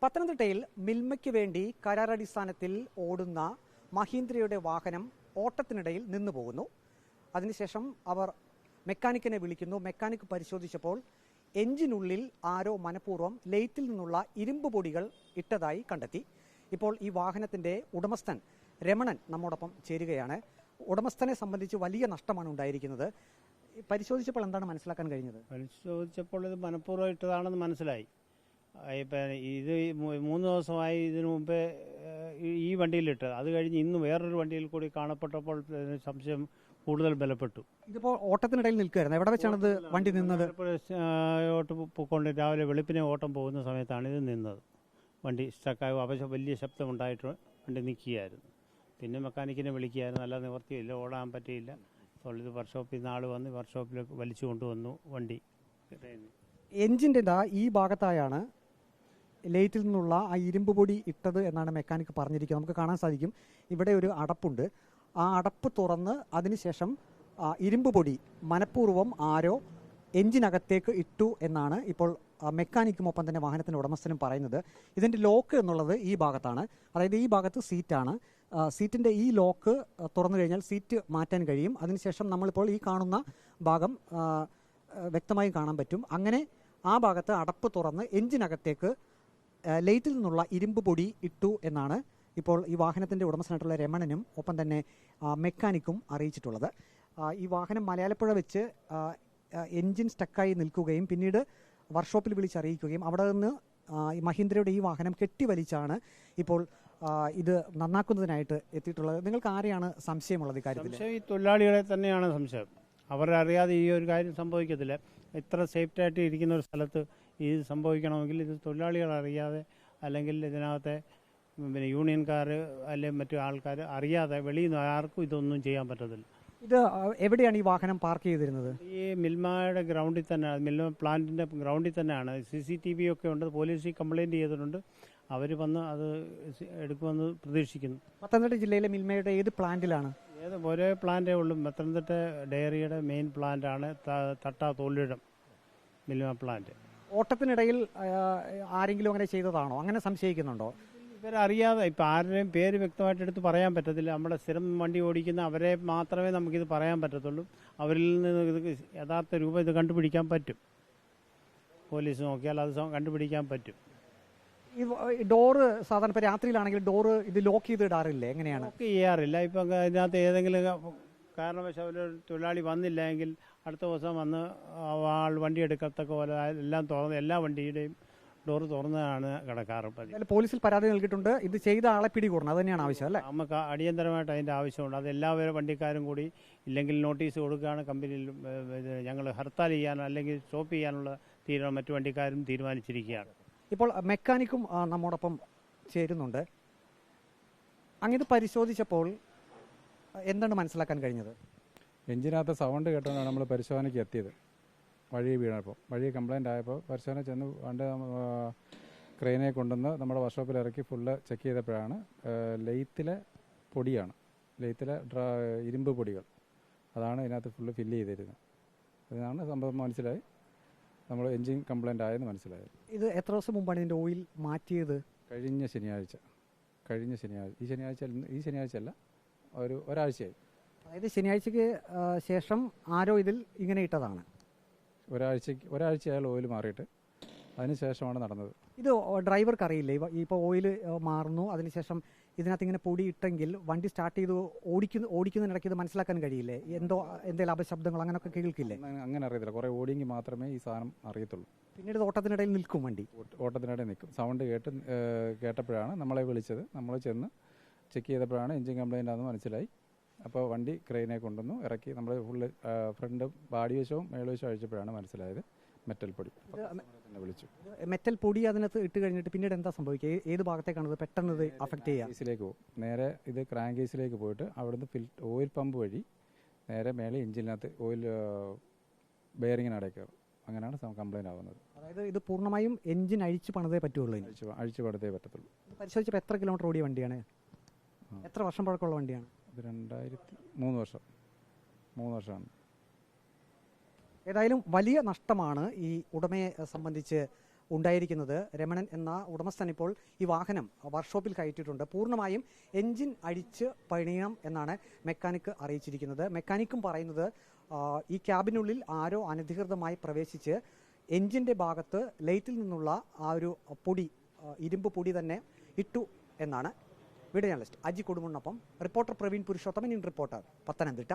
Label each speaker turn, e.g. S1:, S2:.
S1: പത്തനംതിട്ടയിൽ മിൽമയ്ക്ക് വേണ്ടി കരാറടിസ്ഥാനത്തിൽ ഓടുന്ന മഹീന്ദ്രയുടെ വാഹനം ഓട്ടത്തിനിടയിൽ നിന്നുപോകുന്നു. അതിനുശേഷം അവർ മെക്കാനിക്കിനെ വിളിക്കുന്നു. മെക്കാനിക് പരിശോധിച്ചപ്പോൾ എഞ്ചിനുള്ളിൽ ആരോ മനഃപൂർവ്വം ലെയ്ത്തിൽ നിന്നുള്ള ഇരുമ്പ് പൊടികൾ ഇട്ടതായി കണ്ടെത്തി. ഇപ്പോൾ ഈ വാഹനത്തിന്റെ ഉടമസ്ഥൻ രമണൻ നമ്മോടൊപ്പം ചേരുകയാണ്. ഉടമസ്ഥനെ സംബന്ധിച്ച് വലിയ നഷ്ടമാണ് ഉണ്ടായിരിക്കുന്നത്. പരിശോധിച്ചപ്പോൾ എന്താണ് മനസ്സിലാക്കാൻ കഴിഞ്ഞത്?
S2: പരിശോധിച്ചപ്പോൾ ഇത് മനഃപൂർവ്വം ഇട്ടതാണെന്ന് മനസ്സിലായി. ഇപ്പം ഇത് 3 ദിവസമായി ഇതിനു മുമ്പേ ഈ വണ്ടിയിലിട്ടത്. അത് കഴിഞ്ഞ് ഇന്ന് വേറൊരു വണ്ടിയിൽ കൂടി കാണപ്പെട്ടപ്പോൾ സംശയം കൂടുതൽ ബലപ്പെട്ടു.
S1: ഇതിപ്പോൾ ഓട്ടത്തിനിടയിൽ നിൽക്കുകയായിരുന്നു. എവിടെ വെച്ചാണ് ഇത് വണ്ടി നിന്നത്?
S2: പോയിക്കൊണ്ട് രാവിലെ വെളുപ്പിനെ ഓട്ടം പോകുന്ന സമയത്താണ് ഇത് നിന്നത്. വണ്ടി സ്റ്റക്കായി വലിയ ശബ്ദമുണ്ടായിട്ട് വണ്ടി നിൽക്കുകയായിരുന്നു. പിന്നെ മെക്കാനിക്കിനെ വിളിക്കുകയായിരുന്നു. നല്ല നിവർത്തിയില്ല, ഓടാൻ പറ്റിയില്ല. അപ്പോൾ ഇത് വർക്ക്ഷോപ്പിൽ നിന്ന് ആൾ വന്ന് വർക്ക്ഷോപ്പിലേക്ക് വലിച്ചു കൊണ്ടുവന്നു വണ്ടി.
S1: എഞ്ചിൻ്റെ ഈ ഭാഗത്തായാണ് ലെയ്റ്റിൽ നിന്നുള്ള ആ ഇരുമ്പ് പൊടി ഇട്ടത് എന്നാണ് മെക്കാനിക്ക് പറഞ്ഞിരിക്കുന്നത്. നമുക്ക് കാണാൻ സാധിക്കും ഇവിടെ ഒരു അടപ്പുണ്ട്. ആ അടപ്പ് തുറന്ന് അതിനുശേഷം ഇരുമ്പ് പൊടി മനഃപൂർവ്വം ആരോ എഞ്ചിനകത്തേക്ക് ഇട്ടു എന്നാണ് ഇപ്പോൾ മെക്കാനിക്കും ഒപ്പം തന്നെ വാഹനത്തിൻ്റെ ഉടമസ്ഥനും പറയുന്നത്. ഇതിൻ്റെ ലോക്ക് എന്നുള്ളത് ഈ ഭാഗത്താണ്. അതായത് ഈ ഭാഗത്ത് സീറ്റാണ്. സീറ്റിൻ്റെ ഈ ലോക്ക് തുറന്നു കഴിഞ്ഞാൽ സീറ്റ് മാറ്റാൻ കഴിയും. അതിനുശേഷം നമ്മളിപ്പോൾ ഈ കാണുന്ന ഭാഗം വ്യക്തമായി കാണാൻ പറ്റും. അങ്ങനെ ആ ഭാഗത്ത് അടപ്പ് തുറന്ന് എഞ്ചിനകത്തേക്ക് ലെയ്റ്റിൽ നിന്നുള്ള ഇരുമ്പ് പൊടി ഇട്ടു എന്നാണ് ഇപ്പോൾ ഈ വാഹനത്തിൻ്റെ ഉടമസ്ഥനായിട്ടുള്ള രമണനും ഒപ്പം തന്നെ മെക്കാനിക്കും അറിയിച്ചിട്ടുള്ളത്. ഈ വാഹനം മലയാലപ്പുഴ വെച്ച് എൻജിൻ സ്റ്റക്കായി നിൽക്കുകയും പിന്നീട് വർക്ക്ഷോപ്പിൽ വിളിച്ചറിയിക്കുകയും അവിടെ നിന്ന് ഈ മഹീന്ദ്രയുടെ ഈ വാഹനം കെട്ടിവലിച്ചാണ് ഇപ്പോൾ ഇത് നന്നാക്കുന്നതിനായിട്ട് എത്തിയിട്ടുള്ളത്. നിങ്ങൾക്ക് ആരെയാണ് സംശയമുള്ളത് ഇക്കാര്യത്തിൽ?
S2: ഈ തൊഴിലാളികളെ തന്നെയാണ് സംശയം. അവരറിയാതെ ഈ ഒരു കാര്യം സംഭവിക്കത്തില്ല. ഇത്ര സേഫ്റ്റിയായിട്ട് ഇരിക്കുന്ന ഒരു സ്ഥലത്ത് ഇത് സംഭവിക്കണമെങ്കിൽ ഇത് തൊഴിലാളികൾ അറിയാതെ, അല്ലെങ്കിൽ ഇതിനകത്തെ പിന്നെ യൂണിയൻകാർ അല്ലെങ്കിൽ മറ്റു ആൾക്കാർ അറിയാതെ വെളിയിൽ നിന്ന് ആർക്കും ഇതൊന്നും ചെയ്യാൻ പറ്റത്തില്ല.
S1: ഇത് എവിടെയാണ് ഈ വാഹനം പാർക്ക് ചെയ്തിരുന്നത്?
S2: ഈ മിൽമയുടെ ഗ്രൗണ്ടിൽ തന്നെ, മിൽമ പ്ലാന്റിൻ്റെ ഗ്രൗണ്ടിൽ തന്നെയാണ്. CCTV ഒക്കെ ഉണ്ട്. പോലീസിൽ കംപ്ലയിൻറ്റ് ചെയ്തിട്ടുണ്ട്. അവർ വന്ന് അത് എടുക്കുമെന്ന് പ്രതീക്ഷിക്കുന്നു.
S1: പത്തനംതിട്ട ജില്ലയിലെ മിൽമയുടെ ഏത് പ്ലാന്റിലാണ്?
S2: ഒരേ പ്ലാന്റേ ഉള്ളൂ. പത്തനംതിട്ട ഡയറിയുടെ മെയിൻ പ്ലാന്റാണ് തട്ടാ തോലിടം മിൽമ പ്ലാന്റ്.
S1: ഓട്ടത്തിനിടയിൽ ആരെങ്കിലും അങ്ങനെ ചെയ്തതാണോ? അങ്ങനെ സംശയിക്കുന്നുണ്ടോ?
S2: ഇവരറിയാതെ, ഇപ്പം ആരുടെയും പേര് വ്യക്തമായിട്ട് എടുത്ത് പറയാൻ പറ്റത്തില്ല. നമ്മുടെ സ്ഥിരം വണ്ടി ഓടിക്കുന്ന അവരെ മാത്രമേ നമുക്കിത് പറയാൻ പറ്റത്തുള്ളൂ. അവരിൽ നിന്ന് ഇത് യഥാർത്ഥ രൂപം ഇത് കണ്ടുപിടിക്കാൻ പറ്റും. പോലീസ് നോക്കിയാൽ അത് കണ്ടുപിടിക്കാൻ പറ്റും.
S1: ഈ ഡോറ് സാധാരണ ഇപ്പോൾ രാത്രിയിലാണെങ്കിൽ ഡോറ് ഇത് ലോക്ക് ചെയ്ത് ഇടാറില്ലേ? എങ്ങനെയാണ്?
S2: ലോക്ക് ചെയ്യാറില്ല. ഇപ്പം ഇതിനകത്ത് ഏതെങ്കിലും കാരണവശാൽ ഒരു തൊഴിലാളി വന്നില്ല എങ്കിൽ അടുത്ത ദിവസം വന്ന് ആൾ വണ്ടി എടുക്കത്തക്ക പോലെ എല്ലാം തുറന്ന് എല്ലാ വണ്ടിയുടെയും ഡോറ് തുറന്നാണ് കിടക്കാറ്.
S1: പോലീസിൽ പരാതി നൽകിയിട്ടുണ്ട്. ഇത് ചെയ്ത ആളെ പിടികൂടണം, അത് തന്നെയാണ് ആവശ്യം അല്ലേ?
S2: നമുക്ക് അടിയന്തരമായിട്ട് അതിൻ്റെ ആവശ്യമുണ്ട്. അത് എല്ലാവരും വണ്ടിക്കാരും കൂടി ഇല്ലെങ്കിൽ നോട്ടീസ് കൊടുക്കുകയാണ് കമ്പനിയിൽ. ഞങ്ങൾ ഹർത്താൽ ചെയ്യാനോ അല്ലെങ്കിൽ സ്റ്റോപ്പ് ചെയ്യാനുള്ള തീരുമാനം മറ്റു വണ്ടിക്കാരും തീരുമാനിച്ചിരിക്കുകയാണ്.
S1: ഇപ്പോൾ മെക്കാനിക്കും നമ്മോടൊപ്പം ചേരുന്നുണ്ട്. അങ്ങനെ പരിശോധിച്ചപ്പോൾ എന്താണ് മനസ്സിലാക്കാൻ കഴിഞ്ഞത്?
S3: എഞ്ചിനകത്ത് സൗണ്ട് കേട്ടോണ്ടാണ് നമ്മൾ പരിശോധനയ്ക്ക് എത്തിയത്. വഴി വീണപ്പോൾ, വഴി കംപ്ലൈൻ്റ് ആയപ്പോൾ പരിശോധന ചെന്ന് വണ്ടി ക്രെയിനെ കൊണ്ടുവന്ന് നമ്മുടെ വർക്ക്ഷോപ്പിൽ ഇറക്കി ഫുള്ള് ചെക്ക് ചെയ്തപ്പോഴാണ് ലെയ്ത്തിലെ പൊടിയാണ്, ലെയ്ത്തിലെ ഇരുമ്പ് പൊടികൾ, അതാണ് ഇതിനകത്ത് ഫുള്ള് ഫില്ല് ചെയ്തിരുന്നത്. അതിനാണ് സംഭവം മനസ്സിലായി. നമ്മൾ എൻജിൻ കംപ്ലൈൻ്റ് ആയെന്ന് മനസ്സിലായത്.
S1: ഇത് എത്ര ദിവസം മുമ്പാണ് ഇതിൻ്റെ ഓയിൽ മാറ്റിയത്?
S3: കഴിഞ്ഞ ശനിയാഴ്ച. ഈ ശനിയാഴ്ച അല്ല, ഒരാഴ്ചയായി.
S1: അതായത് ശനിയാഴ്ചയ്ക്ക് ശേഷം ആരോ ഇതിൽ ഇങ്ങനെ ഇട്ടതാണ്?
S3: ഒരാഴ്ചയായാൽ ഓയിൽ മാറിയിട്ട് അതിന് ശേഷമാണ് നടന്നത്.
S1: ഇത് ഡ്രൈവർക്ക് അറിയില്ലേ? ഇപ്പോൾ ഓയിൽ മാറുന്നു, അതിനുശേഷം ഇതിനകത്ത് ഇങ്ങനെ പൊടി ഇട്ടെങ്കിൽ വണ്ടി സ്റ്റാർട്ട് ചെയ്ത് ഓടിക്കുന്നതിനിടയ്ക്ക് ഇത് മനസ്സിലാക്കാൻ കഴിയില്ലേ? എന്തെങ്കിലും അപശബ്ദങ്ങൾ അങ്ങനെയൊക്കെ കേൾക്കില്ലേ?
S3: അങ്ങനെ അറിയത്തില്ല. കുറേ ഓടിയെങ്കിൽ മാത്രമേ ഈ സാധനം അറിയത്തുള്ളൂ.
S1: പിന്നീട് ഓട്ടത്തിനിടയിൽ നിൽക്കും വണ്ടി.
S3: ഓട്ടത്തിനിടയിൽ നിൽക്കും. സൗണ്ട് കേട്ടപ്പോഴാണ് നമ്മളെ വിളിച്ചത്. നമ്മൾ ചെന്ന് ചെക്ക് ചെയ്തപ്പോഴാണ് എഞ്ചിൻ കംപ്ലൈൻ്റ് ആണെന്ന് മനസ്സിലായി. അപ്പോൾ വണ്ടി ക്രെയിനെ കൊണ്ടുവന്നു ഇറക്കി. നമ്മൾ ഫുള്ള് ഫ്രണ്ട് ബാഡി വശവും മേൽവശവും അഴിച്ചപ്പോഴാണ് മനസ്സിലായത് മെറ്റൽ പൊടി. വിളിച്ചു.
S1: മെറ്റൽ പൊടി അതിനകത്ത് ഇട്ട് കഴിഞ്ഞിട്ട് പിന്നീട് എന്താ സംഭവിക്കുക? ഏത് ഭാഗത്തേക്കാണ് ഇത് പെട്ടെന്ന് ഇത് അഫക്റ്റ് ചെയ്യുക?
S3: കേസിലേക്ക് പോകും. നേരെ ഇത് ക്രാങ്ക് കേസിലേക്ക് പോയിട്ട് അവിടുന്ന് ഓയിൽ പമ്പ് വഴി നേരെ മേലെ എഞ്ചിനകത്ത് ഓയിൽ ബെയറിങ്ങിന് കയറും. അങ്ങനെയാണ് കംപ്ലൈൻ്റ് ആവുന്നത്.
S1: അതായത് ഇത് പൂർണ്ണമായും എഞ്ചിൻ അഴിച്ച് പണിതേ പറ്റുള്ളൂ?
S3: അഴിച്ച് പണിതേ പറ്റത്തുള്ളൂ.
S1: പരിശോധിച്ചപ്പോൾ എത്ര കിലോമീറ്റർ ഓടിയ വണ്ടിയാണ്? എത്ര വർഷം പഴക്കമുള്ള വണ്ടിയാണ്?
S3: 3 വർഷമാണ്.
S1: ഏതായാലും വലിയ നഷ്ടമാണ് ഈ ഉടമയെ സംബന്ധിച്ച് ഉണ്ടായിരിക്കുന്നത്. രമണൻ എന്ന ഉടമസ്ഥൻ ഇപ്പോൾ ഈ വാഹനം വർക്ക്ഷോപ്പിൽ കയറ്റിയിട്ടുണ്ട്. പൂർണ്ണമായും എൻജിൻ അഴിച്ച് പണിയണം എന്നാണ് മെക്കാനിക്ക് അറിയിച്ചിരിക്കുന്നത്. മെക്കാനിക്കും പറയുന്നത് ഈ ക്യാബിനുള്ളിൽ ആരോ അനധികൃതമായി പ്രവേശിച്ച് എൻജിൻ്റെ ഭാഗത്ത് ലൈറ്റിൽ നിന്നുള്ള ആ ഒരു പൊടി, ഇരുമ്പ് പൊടി തന്നെ ഇട്ടു എന്നാണ്. വീഡിയോ ജേർണലിസ്റ്റ് അജി കൊടുമുണ്ണൊപ്പം reporter Praveen Purushothaman, in Reporter, Pathanamthitta.